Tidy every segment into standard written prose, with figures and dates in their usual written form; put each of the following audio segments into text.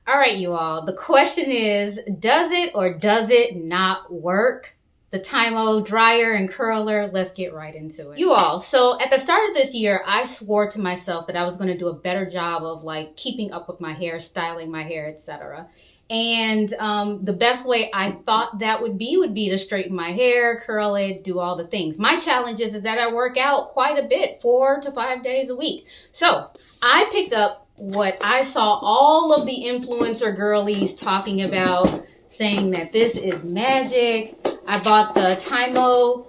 All right, you all. The question is, does it or does it not work? The TYMO dryer and curler. Let's get right into it. You all, so at the start of this year, I swore to myself that I was going to do a better job of like keeping up with my hair, styling my hair, etc. And the best way I thought that would be to straighten my hair, curl it, do all the things. My challenge is that I work out quite a bit, 4 to 5 days a week. So I picked up what I saw all of the influencer girlies talking about, saying that this is magic. I bought the TYMO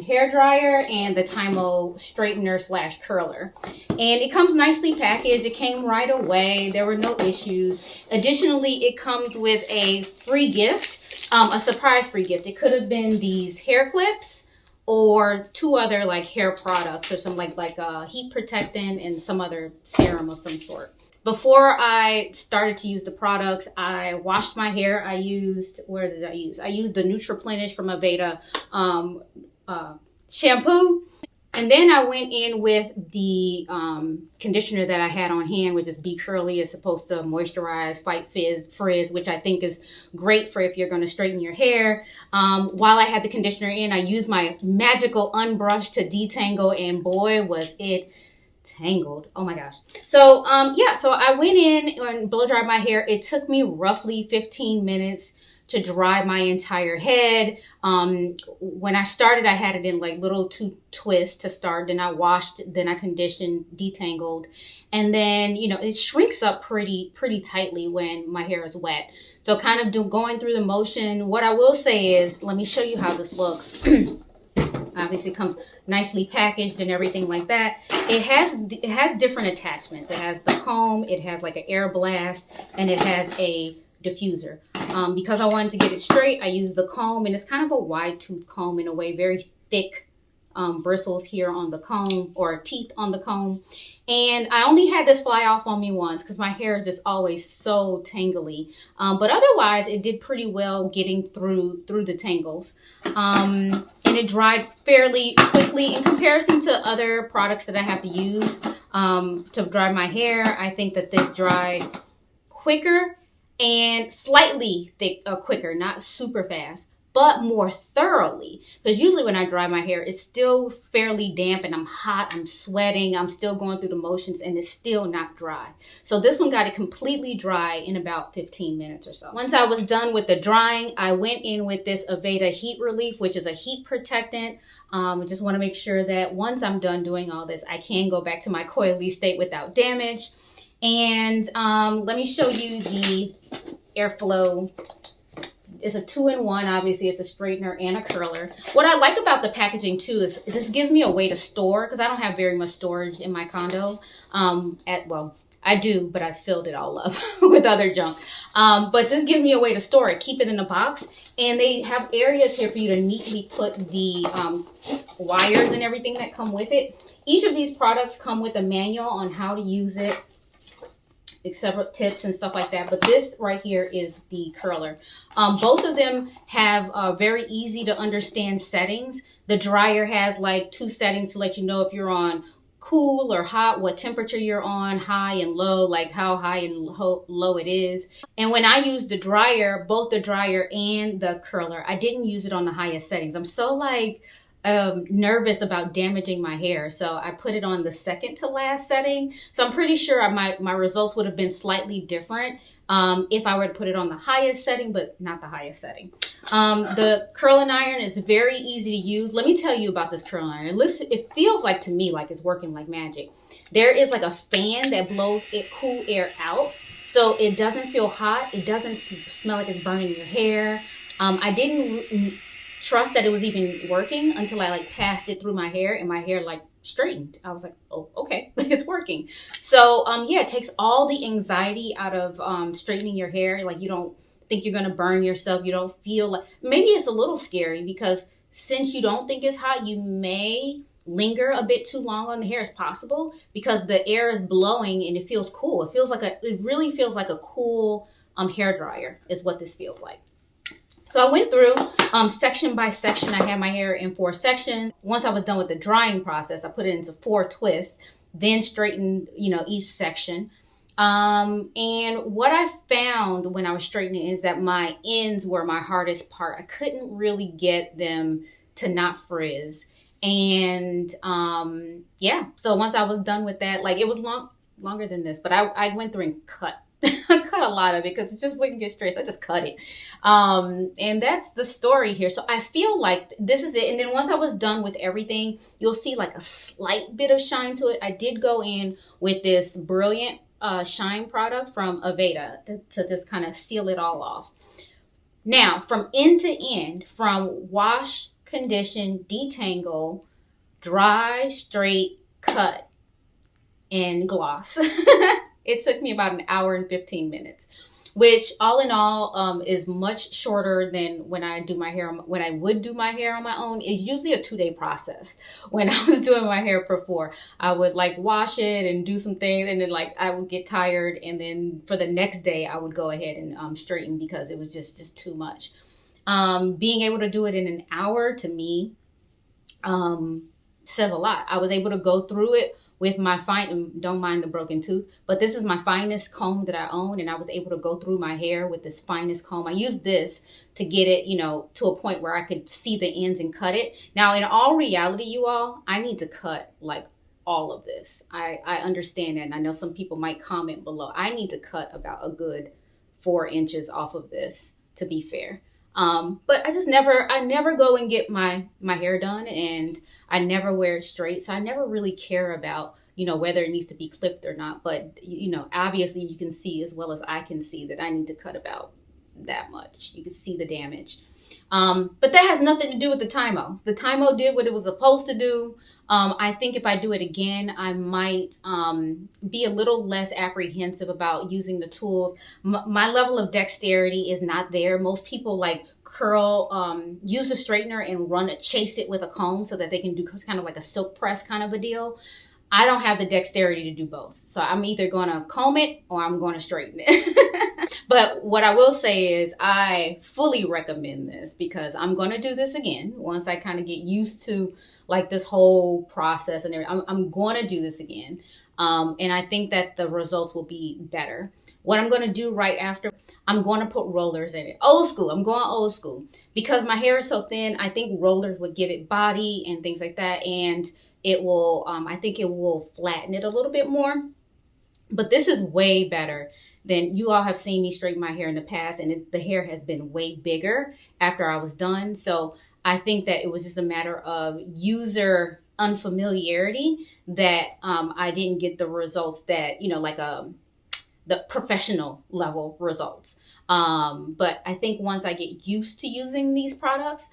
hair dryer and the TYMO straightener / curler, and it comes nicely packaged. It came right away. There were no issues. Additionally, it comes with a free gift, a surprise free gift. It could have been these hair clips or 2 other like hair products or something like a heat protectant and some other serum of some sort. Before I started to use the products, I washed my hair. I used the Nutriplenish from Aveda shampoo. And then I went in with the conditioner that I had on hand, which is Be Curly. It's supposed to moisturize, fight frizz, which I think is great for if you're going to straighten your hair. While I had the conditioner in, I used my magical unbrush to detangle, and boy, was it tangled. Oh my gosh. So so I went in and blow dried my hair. It took me roughly 15 minutes to dry my entire head. When I started, I had it in like little 2 twists to start. Then I washed, then I conditioned, detangled, and then it shrinks up pretty tightly when my hair is wet. So kind of going through the motion. What I will say is, let me show you how this looks. Obviously, it comes nicely packaged and everything like that. It has different attachments. It has the comb, it has like an air blast, and it has a diffuser. Because I wanted to get it straight, I used the comb, and it's kind of a wide tooth comb in a way, very thick bristles here on the comb, or teeth on the comb. And I only had this fly off on me once because my hair is just always so tangly. But otherwise, it did pretty well getting through the tangles. And it dried fairly quickly in comparison to other products that I have to use to dry my hair. I think that this dried quicker and slightly quicker, not super fast, but more thoroughly. Because usually when I dry my hair, it's still fairly damp and I'm hot, I'm sweating, I'm still going through the motions, and it's still not dry. So this one got it completely dry in about 15 minutes or so. Once I was done with the drying, I went in with this Aveda Heat Relief, which is a heat protectant. I just want to make sure that once I'm done doing all this, I can go back to my coily state without damage. And let me show you the airflow. It's a 2-in-1. Obviously, it's a straightener and a curler. What I like about the packaging too is this gives me a way to store, because I don't have very much storage in my condo. I do, but I filled it all up with other junk. But this gives me a way to store it, keep it in a box, and they have areas here for you to neatly put the wires and everything that come with it. Each of these products come with a manual on how to use it, several tips and stuff like that, but this right here is the curler. Both of them have very easy to understand settings. The dryer has like 2 settings to let you know if you're on cool or hot, what temperature you're on, high and low, like how high and low it is. And when I used the dryer, both the dryer and the curler, I didn't use it on the highest settings. I'm so like nervous about damaging my hair, so I put it on the second to last setting. So I'm pretty sure my results would have been slightly different if I were to put it on the highest setting, but not the highest setting. The curling iron is very easy to use. Let me tell you about this curling iron. Listen, it feels like to me like it's working like magic. There is like a fan that blows it cool air out, so it doesn't feel hot. It doesn't smell like it's burning your hair. I didn't trust that it was even working until I like passed it through my hair, and my hair like straightened. I was like, oh, okay, it's working. So yeah, it takes all the anxiety out of straightening your hair. Like, you don't think you're gonna burn yourself. You don't feel like, maybe it's a little scary because since you don't think it's hot, you may linger a bit too long on the hair. It's possible because the air is blowing and it feels cool. It really feels like a cool hair dryer is what this feels like. So I went through section by section. I had my hair in 4 sections. Once I was done with the drying process, I put it into 4 twists, then straightened, each section. And what I found when I was straightening is that my ends were my hardest part. I couldn't really get them to not frizz. And yeah, so once I was done with that, like it was longer than this, but I went through and cut cut a lot of it because it just wouldn't get straight. So I just cut it. And that's the story here. So I feel like this is it. And then once I was done with everything, you'll see like a slight bit of shine to it. I did go in with this Brilliant shine product from Aveda to just kind of seal it all off. Now, from end to end, from wash, condition, detangle, dry, straight, cut, and gloss. It took me about an hour and 15 minutes, which all in all is much shorter than when I do my hair. When I would do my hair on my own, it's usually a 2-day process. When I was doing my hair before, I would like wash it and do some things, and then like I would get tired, and then for the next day I would go ahead and straighten because it was just too much. Being able to do it in an hour to me says a lot. I was able to go through it with my don't mind the broken tooth, but this is my finest comb that I own, and I was able to go through my hair with this finest comb. I used this to get it, to a point where I could see the ends and cut it. Now, in all reality, you all, I need to cut like all of this. I understand that, and I know some people might comment below. I need to cut about a good 4 inches off of this, to be fair. But I never go and get my hair done, and I never wear it straight. So I never really care about, whether it needs to be clipped or not. But, obviously you can see as well as I can see that I need to cut about that much. You can see the damage. But that has nothing to do with the TYMO. The TYMO did what it was supposed to do. I think if I do it again, I might be a little less apprehensive about using the tools. My level of dexterity is not there. Most people like use a straightener and chase it with a comb so that they can do kind of like a silk press kind of a deal. I don't have the dexterity to do both. So I'm either going to comb it or I'm going to straighten it. But what I will say is I fully recommend this because I'm going to do this again once I kind of get used to like this whole process and everything. I'm going to do this again. And I think that the results will be better. What I'm going to do right after, I'm going to put rollers in it. Old school. I'm going old school. Because my hair is so thin, I think rollers would give it body and things like that. And it will, I think it will flatten it a little bit more. But this is way better than you all have seen me straighten my hair in the past. And the hair has been way bigger after I was done. So I think that it was just a matter of user unfamiliarity that I didn't get the results that, the professional level results. But I think once I get used to using these products,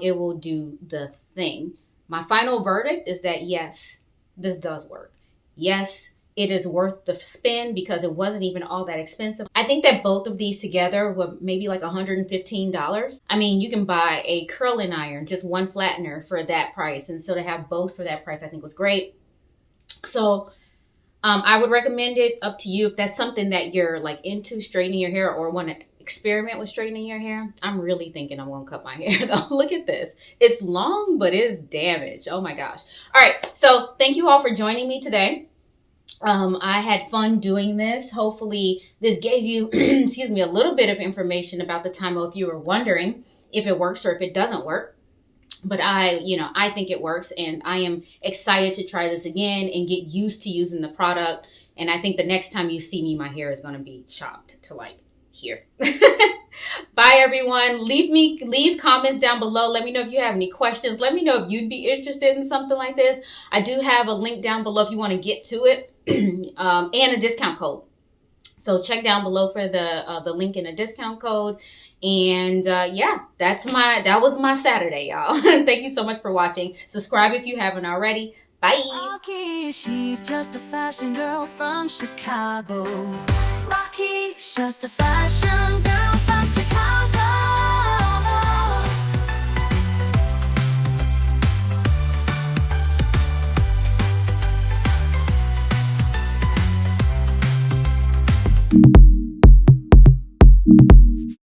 it will do the thing. My final verdict is that yes, this does work. Yes, it is worth the spend because it wasn't even all that expensive. I think that both of these together were maybe like $115. I mean, you can buy a curling iron, just one flattener for that price. And so to have both for that price, I think was great. So I would recommend it. Up to you if that's something that you're like into straightening your hair or want to experiment with straightening your hair. I'm really thinking I'm gonna cut my hair though. Look at this. It's long, but it's damaged. Oh my gosh. All right. So thank you all for joining me today. I had fun doing this. Hopefully this gave you, excuse me, a little bit of information about the TYMO if you were wondering if it works or if it doesn't work. But I think it works, and I am excited to try this again and get used to using the product. And I think the next time you see me, my hair is going to be chopped to like here. Bye everyone. Leave comments down below. Let me know if you have any questions. Let me know if you'd be interested in something like this. I do have a link down below if you want to get to it, and a discount code. So check down below for the link and a discount code. And yeah, that was my Saturday, y'all. Thank you so much for watching. Subscribe if you haven't already. Bye. She's just a fashion girl from Chicago. Rocky's just a fashion girl.